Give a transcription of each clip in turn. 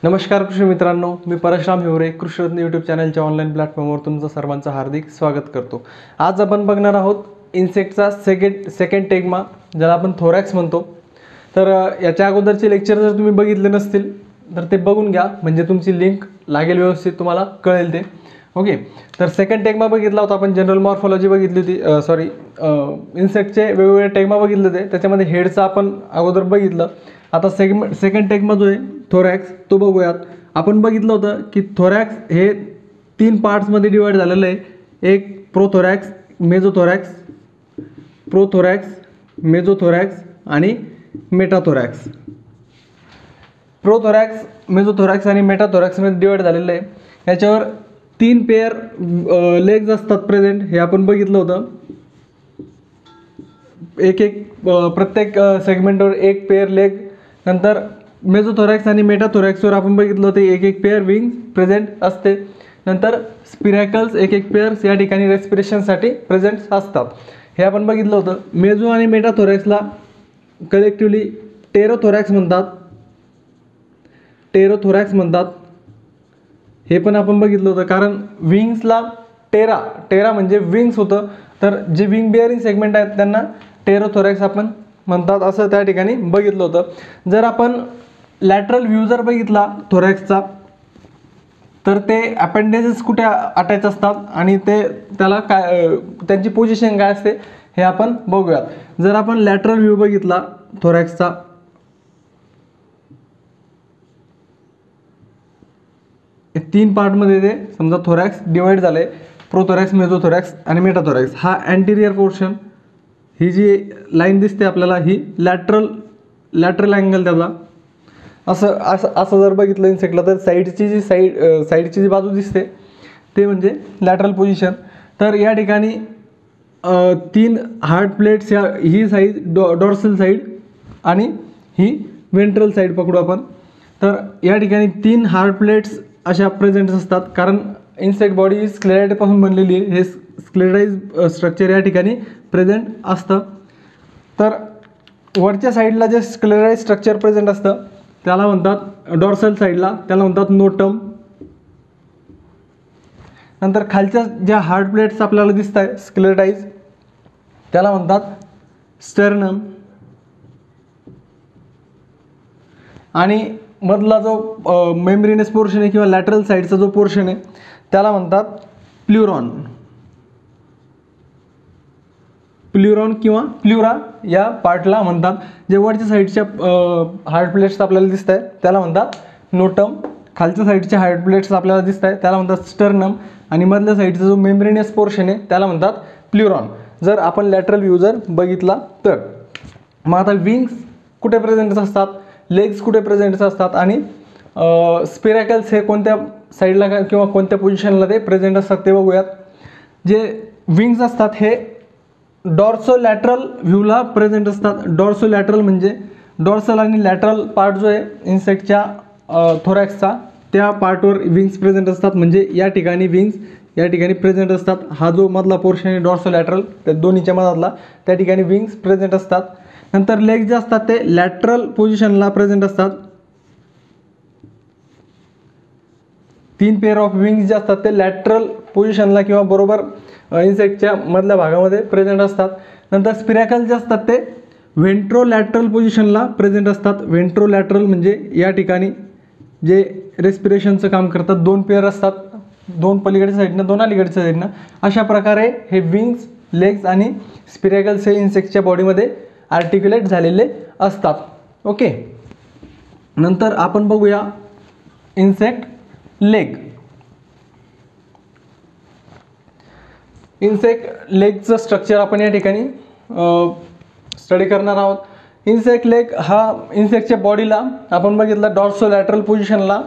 नमस्कार कृषी मित्रांनो, मी परशुराम हिवरे कृषीरत्न यूट्यूब चॅनलच्या ऑनलाईन प्लॅटफॉर्मवर तुमचं सर्वांचं हार्दिक स्वागत करतो। आज आपण बघणार आहोत इन्सेक्टचा सेकंड टेग्मा, ज्याला आपण थोरॅक्स म्हणतो। तर याच्या अगोदरचे लेक्चर जर तुम्ही बघितले नसतील तर ते बघून घ्या, म्हणजे तुमची लिंक लागेल, व्यवस्थित तुम्हाला कळेल ते। ओके, तर सेकंड टेग्मा बघितला होता आपण, जनरल मॉर्फोलॉजी बघितली होती, इन्सेक्टचे वेगवेगळे टेग्मा बघितले होते, त्याच्यामध्ये हेडचा आपण अगोदर बघितलं। आता सेकंड टेग्मा जो आहे थोरॅक्स तो बघूयात। आपण बघितलं होतं की थोरॅक्स हे 3 पार्ट्समध्ये डिवाइड झालेलं आहे। एक प्रोथोरॅक्स, मेसोथोरॅक्स, प्रोथोरॅक्स, मेसोथोरॅक्स आणि मेटाथोरॅक्स। प्रोथोरॅक्स, मेसोथोरॅक्स आणि मेटाथोरॅक्समध्ये डिवाइड झालेलं आहे। याच्यावर 3 पेअर लेग्स असतात प्रेझेंट, हे आपण बघितलं होतं। प्रत्येक सेगमेंटवर एक पेअर लेग। नंतर मेसोथोरॅक्स आणि मेटाथोरॅक्सवर आपण बघितलं होतं एक पेअर विंग प्रेझेंट असते। नंतर स्पिरॅकल्स एक पेअर्स या ठिकाणी रेस्पिरेशनसाठी प्रेझेंट असतात, हे आपण बघितलं होतं। मेसो आणि मेटाथोरॅक्सला कलेक्टिव्हली टेरोथोरॅक्स म्हणतात, टेरोथोरॅक्स म्हणतात, हे पण आपण बघितलं होतं। कारण विंग्सला टेरा म्हणजे विंग्स होतं, तर जे विंग बेअरिंग सेगमेंट आहेत त्यांना टेरोथोरॅक्स आपण म्हणतात, असं त्या ठिकाणी बघितलं होतं। जर आपण लॅटरल व्ह्यू जर बघितला थोरॅक्सचा, तर ते अपेंडेजेस कुठे अटॅच असतात आणि त्याला काय त्यांची पोझिशन काय असते हे आपण बघूयात। जर आपण लॅटरल व्ह्यू बघितला थोरॅक्सचा, तीन पार्टमध्ये ते समजा थोरॅक्स डिवाइड झाले, प्रोथोरॅक्स, मेसोथोरॅक्स आणि मेटाथोरॅक्स। हा अँटीरियर पोर्शन, ही जी लाईन दिसते आपल्याला, ही लॅटरल अँगल त्याला असं जर बघितलं इन्सेक्टला, तर साईडची जी बाजू दिसते ते म्हणजे लॅटरल पोझिशन। तर या ठिकाणी 3 हार्ड प्लेट्स, ही साईड डॉर्सल साईड आणि ही वेंट्रल साईड पकडू आपण। तर या ठिकाणी 3 हार्ड प्लेट्स अशा प्रेझेंट असतात, कारण इन्सेक्ट बॉडी ही स्क्लेराइडपासून बनलेली आहे। हे स्क्लेराइज स्ट्रक्चर या ठिकाणी प्रेझेंट असतं। तर वरच्या साईडला जे स्क्लेराइज स्ट्रक्चर प्रेझेंट असतं त्याला म्हणतात, डॉर्सल साईडला त्याला म्हणतात नोटम। नंतर खालच्या ज्या हार्ड प्लेट्स आपल्याला दिसत आहे स्क्लेराइज, त्याला म्हणतात स्टर्नम। आणि मधला जो मेम्ब्रेनस पोर्शन आहे किंवा लॅटरल साईडचा जो पोर्शन आहे त्याला म्हणतात प्ल्युरॉन किंवा प्ल्युरा या पार्टला म्हणतात। जे वरच्या साईडच्या हार्ड प्लेट्स आपल्याला दिसत आहेत त्याला म्हणतात नोटम, खालच्या साईडच्या हार्ड प्लेट्स आपल्याला दिसत आहेत त्याला म्हणतात स्टर्नम, आणि मधल्या साईडचा जो मेम्ब्रेनस पोर्शन आहे त्याला म्हणतात प्ल्युरॉन, जर आपण लॅटरल व्ह्यू जर बघितला तर। मग आता विंग्स कुठे प्रेझेंट असतात, लेग्स कुठे प्रेझेंट असतात, आणि स्पिरॅकल्स हे कोणत्या साईडला किंवा कोणत्या पोझिशनला ते प्रेझेंट असतात ते बघूयात। जे विंग्स असतात हे डॉर्सोलॅटरल व्ह्यूला प्रेझेंट असतात। डॉर्सोलॅटरल म्हणजे डॉर्सल आणि लॅटरल पार्ट जो आहे इन्सेक्टच्या थोरॅक्सचा, त्या पार्टवर विंग्स प्रेझेंट असतात, म्हणजे या ठिकाणी विंग्स या ठिकाणी प्रेझेंट असतात। हा जो मधला पोर्शन आहे डॉर्सोलॅटरल, त्या दोन्हीच्या मधातला, त्या ठिकाणी विंग्स प्रेझेंट असतात। नंतर लेग जे असतात ते लॅटरल पोझिशनला प्रेझेंट असतात। 3 पेअर ऑफ विंग्स जे असतात ते लॅटरल पोझिशनला किंवा बरोबर इन्सेक्टच्या मधल्या भागामध्ये प्रेझेंट असतात। नंतर स्पिरॅकल जे असतात ते व्हेंट्रोलॅटरल पोझिशनला प्रेझेंट असतात। व्हेंट्रोलॅटरल म्हणजे या ठिकाणी जे रेस्पिरेशनचं काम करतात, 2 पेअर असतात, 2 पलीकडच्या साईडनं 2 अलीकडच्या साईडनं। अशा प्रकारे हे विंग्स, लेग्स आणि स्पिरॅकल्स हे इन्सेक्टच्या बॉडीमध्ये आर्टिक्युलेट झालेले असतात। ओके, नंतर आपण बघूया इन्सेक्ट लेग। इन्सेक्ट लेगचं स्ट्रक्चर आपण या ठिकाणी स्टडी करणार आहोत। इन्सेक्ट लेग हा इन्सेक्टच्या बॉडीला आपण बघितलं डॉर्सोलॅटरल पोझिशनला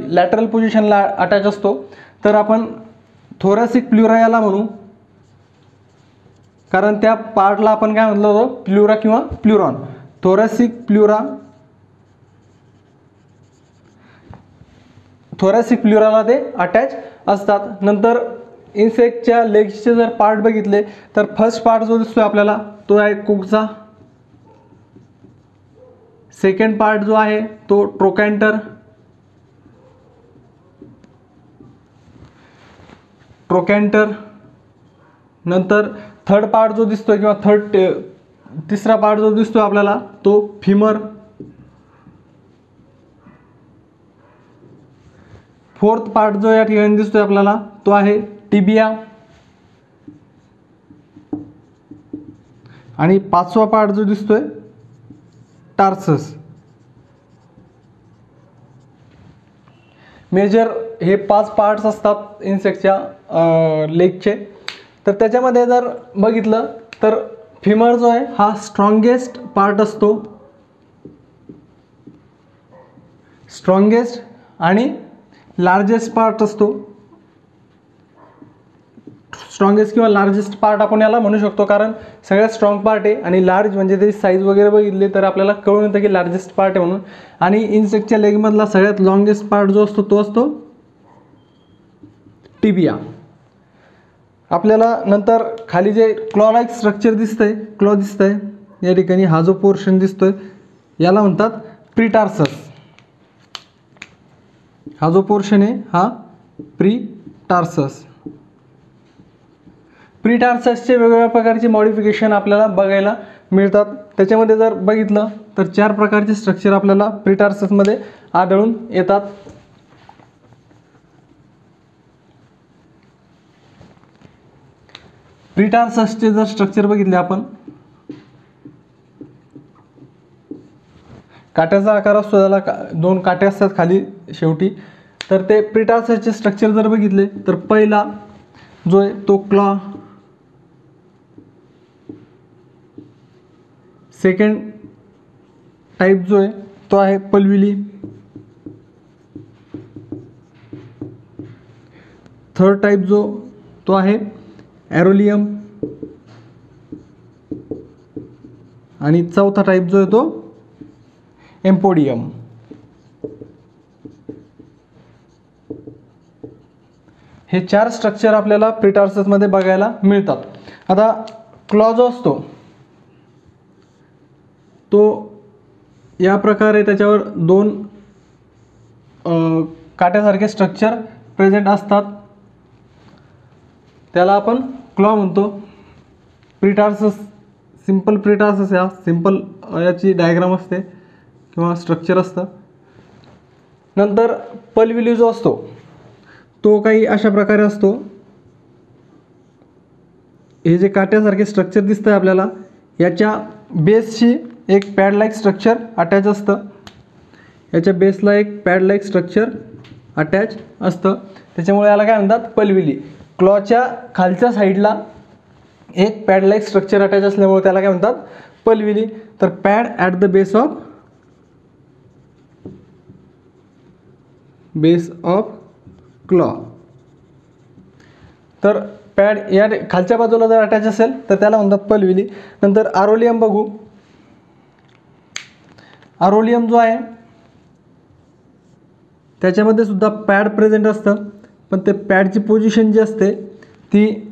लॅटरल पोझिशनला अटॅच असतो। तर आपण थोरॅसिक प्ल्युरा याला म्हणू, कारण त्या पार्टला आपण काय म्हणलं होतं, प्ल्युरा किंवा प्ल्युरॉन। थोरॅसिक प्ल्युराला ते अटॅच असतात। नंतर इन्सेक्टच्या लेग्सचे जर पार्ट बघितले तर फर्स्ट पार्ट जो दिसतोय आपल्याला तो आहे कुकचा, सेकंड पार्ट जो आहे तो ट्रोकॅन्टर, ट्रोकॅन्टर, नंतर थर्ड पार्ट जो दिसतोय किंवा तिसरा पार्ट जो दिसतोय आपल्याला तो फिमर, फोर्थ पार्ट जो या ठिकाणी दिसतोय आपल्याला तो आहे टिबिया, आणि पाचवा पार्ट जो दिसतोय टार्सस. मेजर हे 5 पार्ट्स असतात इन्सेक्टच्या लेगचे. तर त्याच्यामध्ये जर बघितलं तर फिमर जो आहे हा स्ट्रॉंगेस्ट पार्ट असतो, स्ट्रॉंगेस्ट आणि लार्जेस्ट पार्ट असतो. स्ट्रॉंगेस्ट किंवा लार्जेस्ट पार्ट आपण याला म्हणू शकतो, कारण सगळ्यात स्ट्रॉंग पार्ट आहे आणि लार्ज म्हणजे त्याची साईज वगैरे बघितली तर आपल्याला कळून येतं की लार्जेस्ट पार्ट आहे म्हणून. आणि इन्सेक्टच्या लेगमधला सगळ्यात लॉंगेस्ट पार्ट जो असतो तो असतो टिबिया. आपल्याला नंतर खाली जे क्लॉ लाईक स्ट्रक्चर दिसतंय, क्लॉ दिसतंय या ठिकाणी, हा जो पोर्शन दिसतोय याला म्हणतात प्रीटार्सस. हा जो पोर्शन आहे हा प्रीटार्सस. प्रीटार्ससचे वेगवेगळ्या प्रकारचे मॉडिफिकेशन आपल्याला बघायला मिळतात. त्याच्यामध्ये जर बघितलं तर 4 प्रकारचे स्ट्रक्चर आपल्याला प्रीटार्ससमध्ये आढळून येतात. प्रीटार्ससचे जर स्ट्रक्चर बघितले आपण, काट्याचा आकार असतो, त्याला 2 काटे असतात खाली शेवटी. तर ते प्रीटार्ससचे स्ट्रक्चर जर बघितले तर पहिला जो आहे तो क्लॉ, सेकंड टाईप जो आहे तो आहे पल्विली, थर्ड टाईप जो तो आहे ॲरोलियम, आणि चौथा टाईप जो आहे तो एम्पोडियम. हे 4 स्ट्रक्चर आपल्याला प्रीटार्ससमध्ये बघायला मिळतात. आता क्लॉ जो असतो तो या प्रकारे त्याच्यावर 2 काट्यासारखे स्ट्रक्चर प्रेझेंट असतात, त्याला आपण क्लॉ म्हणतो. प्रीटार्सस, सिंपल प्रीटार्सस, या सिंपल याची डायग्राम असते किंवा स्ट्रक्चर असतं. नंतर पल्विली जो असतो तो काही अशा प्रकारे असतो. हे जे काट्यासारखे स्ट्रक्चर दिसतंय आपल्याला, याच्या बेसशी एक पॅड लाईक स्ट्रक्चर अटॅच असतं, याच्या बेसला एक पॅड लाईक स्ट्रक्चर अटॅच असतं, त्याच्यामुळे याला काय म्हणतात पल्विली. क्लॉच्या खालच्या साईडला एक पॅड लाईक स्ट्रक्चर अटॅच असल्यामुळे त्याला काय म्हणतात पल्विली. तर pad at the base of claw. तर पॅड या खालच्या बाजूला जर अटॅच असेल तर त्याला म्हणतात पल्विली. नंतर ॲरोलियम बघू. ॲरोलियम जो आहे त्याच्यामध्ये सुद्धा पॅड प्रेझेंट असतं, पण ते पॅडची पोझिशन जी असते ती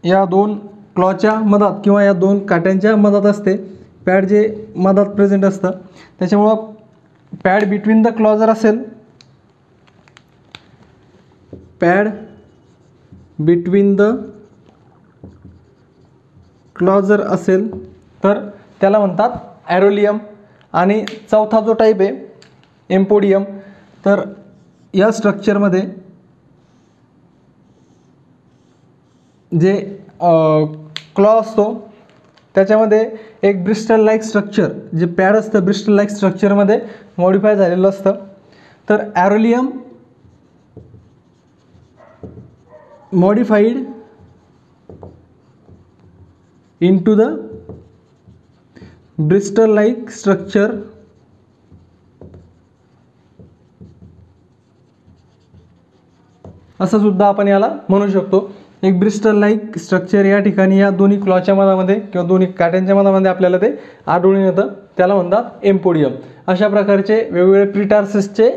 या 2 क्लॉच्या मधात किंवा या 2 काट्यांच्या मधात असते. पॅड जे मधात प्रेझेंट असतं, त्याच्यामुळं पॅड बिटवीन द क्लॉ जर असेल, पॅड बिटवीन द क्लॉ जर असेल तर त्याला म्हणतात ॲरोलियम. आणि चौथा जो टाईप आहे एम्पोडियम, तर या स्ट्रक्चरमध्ये जे क्लॉ असतो त्याच्यामध्ये एक ब्रिस्टल लाईक स्ट्रक्चर, जे पॅड असतं ब्रिस्टल लाईक स्ट्रक्चरमध्ये मॉडिफाय झालेलं असतं. तर ॲरोलियम modified into the bristol like structure असं सुद्धा आपण याला म्हणू शकतो. एक ब्रिस्टल लाईक स्ट्रक्चर या ठिकाणी या दोन्ही क्लॉच्या मधामध्ये किंवा दोन्ही काट्यांच्या मधामध्ये आपल्याला ते आढळून येतं, त्याला म्हणतात एम्पोडियम. अशा प्रकारचे वेगवेगळे प्रीटार्ससचे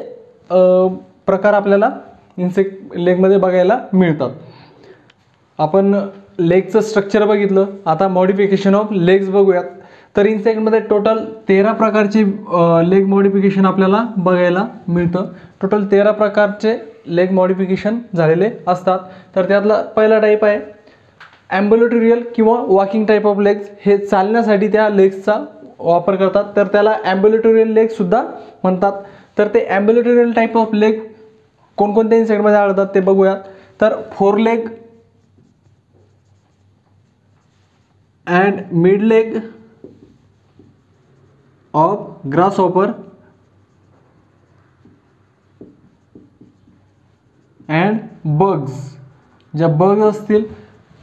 प्रकार आपल्याला इन्सेक्ट लेगमध्ये बघायला मिळतात. आपण लेगचं स्ट्रक्चर बघितलं, आता मॉडिफिकेशन ऑफ लेग्स बघूयात. तर इन्सेक्टमध्ये टोटल 13 प्रकारचे लेग मॉडिफिकेशन आपल्याला बघायला मिळतं. टोटल 13 प्रकारचे लेग मॉडिफिकेशन झालेले असतात. तर त्यातला पहिला टाईप आहे ॲम्ब्युलेटोरियल किंवा वॉकिंग टाईप ऑफ लेग्स. हे चालण्यासाठी त्या लेग्सचा वापर करतात, तर त्याला ॲम्ब्युलेटोरियल लेगसुद्धा म्हणतात. तर ते ॲम्ब्युलेटोरियल टाईप ऑफ लेग कोणकोणत्या इन्सेक्टमध्ये आढळतात ते बघूयात. तर four leg and mid leg of grasshopper and bugs. ज्या बग्स असतील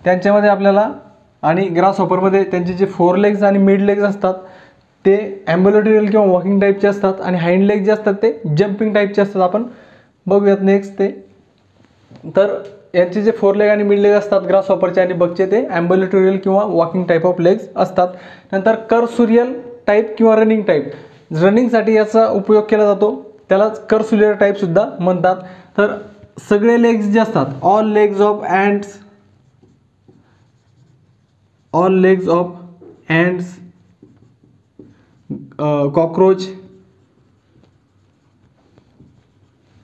त्यांच्यामध्ये आपल्याला आणि ग्रासहॉपरमध्ये त्यांचे जे फोर लेग्स आणि मिड लेग्स असतात ते ॲम्ब्युलेटोरियल किंवा वॉकिंग टाईपचे असतात आणि हाइंड लेग जे असतात ते जम्पिंग टाईपचे असतात. आपण बघूयात नेक्स्ट ते. तर यांचे जे फोर लेग आणि मिड लेग असतात ग्रासहॉपरचे आणि बगचे ते ॲम्ब्युलेटोरियल किंवा वॉकिंग टाईप ऑफ लेग्स असतात. नंतर कर्सुरियल टाईप किंवा रनिंग टाईप. रनिंगसाठी याचा उपयोग केला जातो, त्यालाच कर्सुरियल टाईपसुद्धा म्हणतात. तर सगळे लेग्स जे असतात all legs of ants cockroach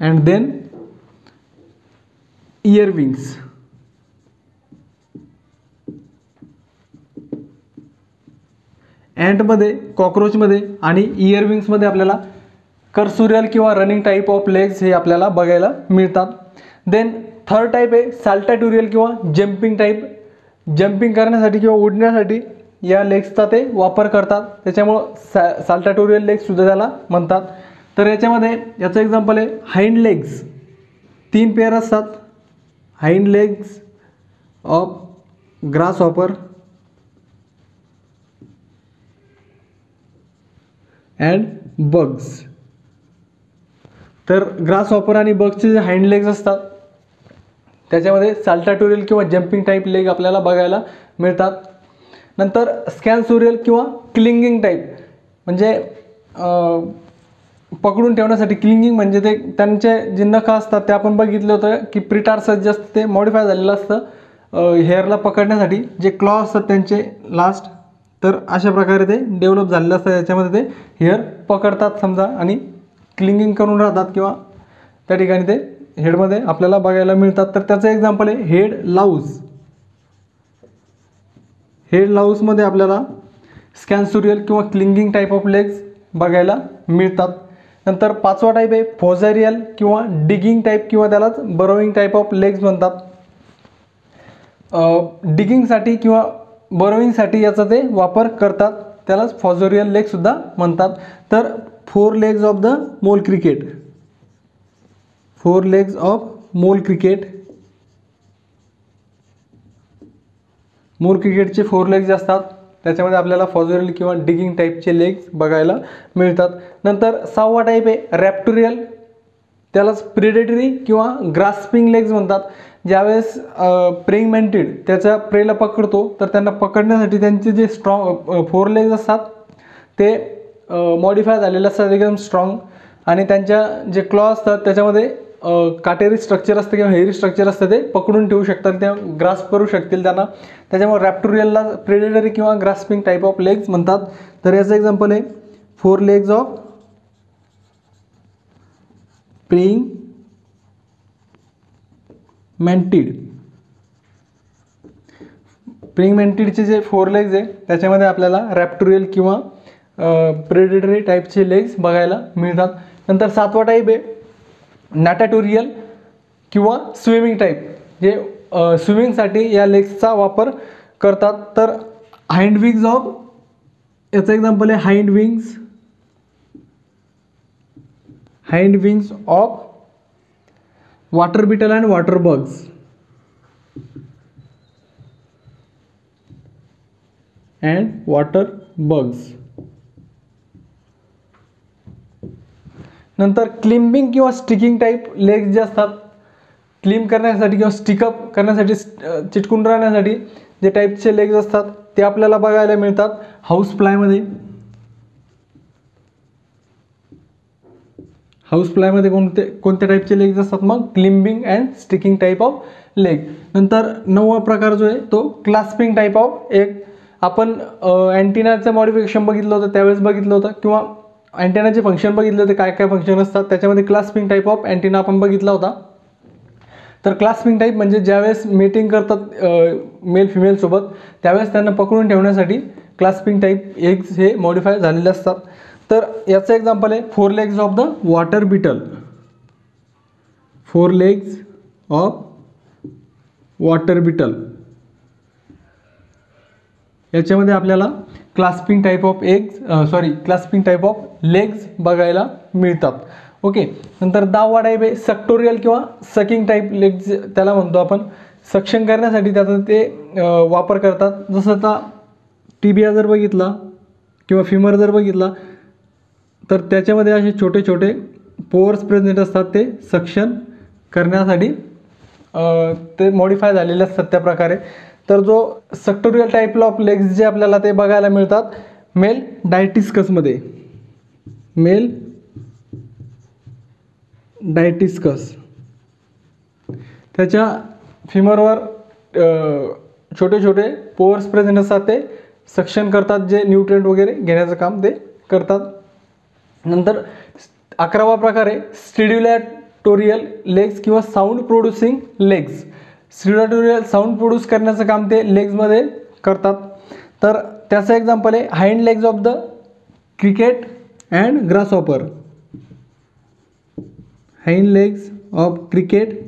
and then ear wings. अँटमध्ये, कॉकरोचमध्ये आणि इयर विंग्समध्ये आपल्याला कर्सुरियल किंवा रनिंग टाईप ऑफ लेग्स हे आपल्याला बघायला मिळतात. देन थर्ड टाईप आहे साल्टाटोरियल किंवा जम्पिंग टाईप. जम्पिंग करण्यासाठी किंवा उडण्यासाठी या लेग्सचा ते वापर करतात, त्याच्यामुळं साल्टाटोरियल लेग्ससुद्धा त्याला म्हणतात. तर याच्यामध्ये याचं एक्झाम्पल आहे हाइंड लेग्स. 3 पेअर असतात. Hind legs of grasshopper and bugs. तर ग्रासहॉपर आणि बग्सचे जे हाइंड लेग्स असतात त्याच्यामध्ये साल्टाटोरियल किंवा जम्पिंग टाईप लेग आपल्याला बघायला मिळतात. नंतर स्कॅन्सोरियल किंवा क्लिंगिंग टाईप, म्हणजे पकडून ठेवण्यासाठी. क्लिंगिंग म्हणजे ते त्यांचे जे नखं असतात ते आपण बघितलं होतं की प्रिटार्सस जे असतं ते मॉडिफाय झालेलं असतं हेअरला पकडण्यासाठी. जे क्लॉ असतात त्यांचे लास्ट, तर अशा प्रकारे ते डेव्हलप झालेलं असतं, याच्यामध्ये ते हेअर पकडतात समजा आणि क्लिंगिंग करून राहतात किंवा त्या ठिकाणी ते हेडमध्ये आपल्याला बघायला मिळतात. तर त्याचं एक्झाम्पल आहे हेड लाऊज. हेड लाऊजमध्ये आपल्याला स्कॅन्सोरियल किंवा क्लिंगिंग टाईप ऑफ लेग्स बघायला मिळतात. नंतर 5वा टाईप आहे फोझॅरियल किंवा डिगिंग टाईप किंवा त्यालाच बरोविंग टाईप ऑफ लेग्स म्हणतात. डिगिंगसाठी किंवा बरोविंगसाठी याचा ते वापर करतात, त्यालाच फोझॅरियल लेगसुद्धा म्हणतात. तर 4 legs of the mole cricket. 4 legs of mole cricket. मोल क्रिकेटचे 4 लेग्स असतात, त्याच्यामध्ये आपल्याला फोझॅरियल किंवा डिगिंग टाईपचे लेग्स बघायला मिळतात. नंतर 6वा टाईप आहे रॅप्टोरियल, त्यालाच प्रेडेटरी किंवा ग्रास्पिंग लेग्स म्हणतात. ज्यावेळेस प्रेइंग मॅन्टिड त्याच्या प्रेला पकडतो तर त्यांना पकडण्यासाठी त्यांचे जे स्ट्रॉंग 4 लेग्स असतात ते मॉडिफाय झालेले असतात एकदम स्ट्रॉंग, आणि त्यांच्या जे क्लॉ असतात त्याच्यामध्ये काटेरी स्ट्रक्चर असतं किंवा हेरी स्ट्रक्चर असतं, ते पकडून ठेवू शकतात, ते ग्रास्प करू शकतील त्यांना. त्याच्यामुळे रॅप्टोरियलला प्रेडेटरी किंवा ग्रास्पिंग टाईप ऑफ लेग्स म्हणतात. तर याचं एक्झाम्पल आहे 4 लेग्स ऑफ प्रेइंग मॅन्टिड. प्रेइंग मॅन्टिडचे जे 4 लेग्स आहे त्याच्यामध्ये आपल्याला रॅप्टोरियल किंवा प्रेडेटरी टाईपचे लेग्स बघायला मिळतात. नंतर 7वा टाईप आहे नॅटाटोरियल किंवा स्विमिंग टाईप, जे स्विमिंगसाठी या लेग्सचा वापर करतात. तर हाइंड विंग्स ऑफ, याचं एक्झाम्पल आहे hind wings of water beetle and water bugs. नंतर क्लिम्बिंग किंवा स्टिकिंग टाईप लेग्स जे असतात, क्लिम करण्यासाठी किंवा स्टिकअप करण्यासाठी, चिटकून राहण्यासाठी जे टाईपचे लेग्स असतात ते आपल्याला बघायला मिळतात हाऊस फ्लायमध्ये. कोणत्या टाईपचे लेग्स असतात मग climbing and sticking type of leg. नंतर 9वा प्रकार जो आहे तो क्लास्पिंग टाईप ऑफ एक. आपण अँटिनाचं मॉडिफिकेशन बघितलं होतं त्यावेळेस बघितलं होतं, किंवा अँटेनाचे फंक्शन बघितले होते, काय काय फंक्शन असतात त्याच्यामध्ये क्लास्पिंग टाईप ऑफ अँटेना आपण बघितला होता. तर क्लास्पिंग टाईप म्हणजे ज्यावेळेस मीटिंग करतात मेल फिमेल सोबत त्यावेळेस त्यांना पकडून ठेवण्यासाठी क्लास्पिंग टाईप एग्स हे मॉडिफाय झालेले असतात. तर याचं एक्झाम्पल आहे 4 legs of the water beetle. 4 legs of water beetle याच्यामध्ये आपल्याला clasping type of clasping type of legs बघायला मिळतात. ओके. नंतर दावा टाईप आहे सक्टोरियल किंवा सकिंग टाईप लेग्स त्याला म्हणतो आपण. सक्शन करण्यासाठी त्याचा ते वापर करतात. जसं आता टिबिया जर बघितला किंवा फिमर जर बघितला तर त्याच्यामध्ये असे छोटे छोटे पोअर्स प्रेझेंट असतात, ते सक्शन करण्यासाठी ते मॉडिफाय झालेले असतात त्या प्रकारे. तर जो सक्टोरियल टाईप ऑफ लेग्स जे आपल्याला ते बघायला मिळतात मेल डायटिस्कसमध्ये. मेल डायटिस्कस त्याच्या फिमरवर छोटे छोटे पोअर्स प्रेझेंट असतात, ते सक्शन करतात, जे न्यूट्रिएंट वगैरे घेण्याचं काम ते करतात. नंतर 11वा प्रकार आहे स्टिड्युलॅटोरियल लेग्स किंवा sound producing legs. Stridulatorial sound produce करण्याचं काम ते लेग्समध्ये करतात. तर त्याचं एक्झाम्पल आहे hind legs of the cricket and grasshopper. Hind legs of cricket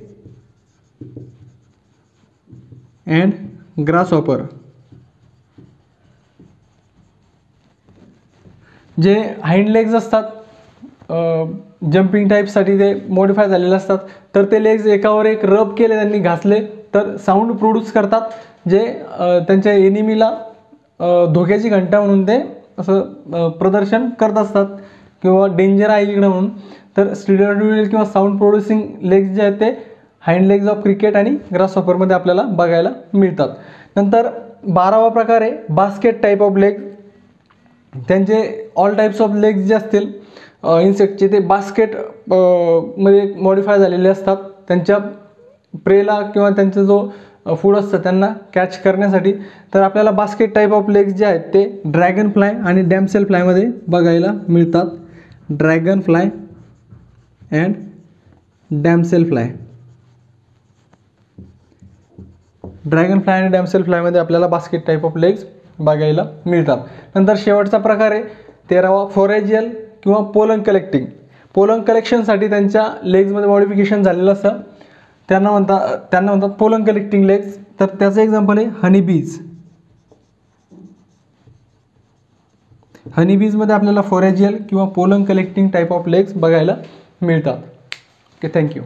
and grasshopper. जे हाइंड लेग्स असतात जम्पिंग टाईपसाठी ते मॉडिफाय झालेले असतात. तर ते लेग्स एकावर एक रब केले, त्यांनी घासले तर साऊंड प्रोड्यूस करतात, जे त्यांच्या एनिमीला धोक्याची घंटा म्हणून ते असं प्रदर्शन करत असतात किंवा डेंजर आहे इकडं म्हणून. तर स्टिड्युलॅटोरियल किंवा साऊंड प्रोड्युसिंग लेग्स जे आहेत ते हाइंड लेग्स ऑफ क्रिकेट आणि ग्रासहॉपरमध्ये आपल्याला बघायला मिळतात. नंतर 12वा प्रकार आहे बास्केट टाईप ऑफ लेग. त्यांचे ऑल टाईप्स ऑफ लेग्स जे असतील इन्सेक्टचे ते बास्केट मध्ये मॉडिफाय झालेले असतात, त्यांच्या प्रेला किंवा त्यांचा जो फूड असतं त्यांना कॅच करण्यासाठी. तर आपल्याला बास्केट टाईप ऑफ लेग्स जे आहेत ते ड्रॅगन फ्लाय आणि डॅमसेल फ्लायमध्ये बघायला मिळतात. Dragon fly and damsel fly. Dragon fly आणि डॅमसेल फ्लायमध्ये आपल्याला बास्केट टाईप ऑफ लेग्स बघायला मिळतात. नंतर शेवटचा प्रकार आहे 13वा फोरेजियल किंवा पोलन कलेक्टिंग. पोलन कलेक्शनसाठी त्यांच्या लेग्समध्ये मॉडिफिकेशन झालेलं असतं, त्यांना म्हणतात पोलन कलेक्टिंग लेग्स. तर त्याचं एक्झाम्पल आहे हनीबीज. हनीबीजमध्ये आपल्याला फोरेजियल किंवा pollen collecting type of legs बघायला मिळतात. Okay, thank you.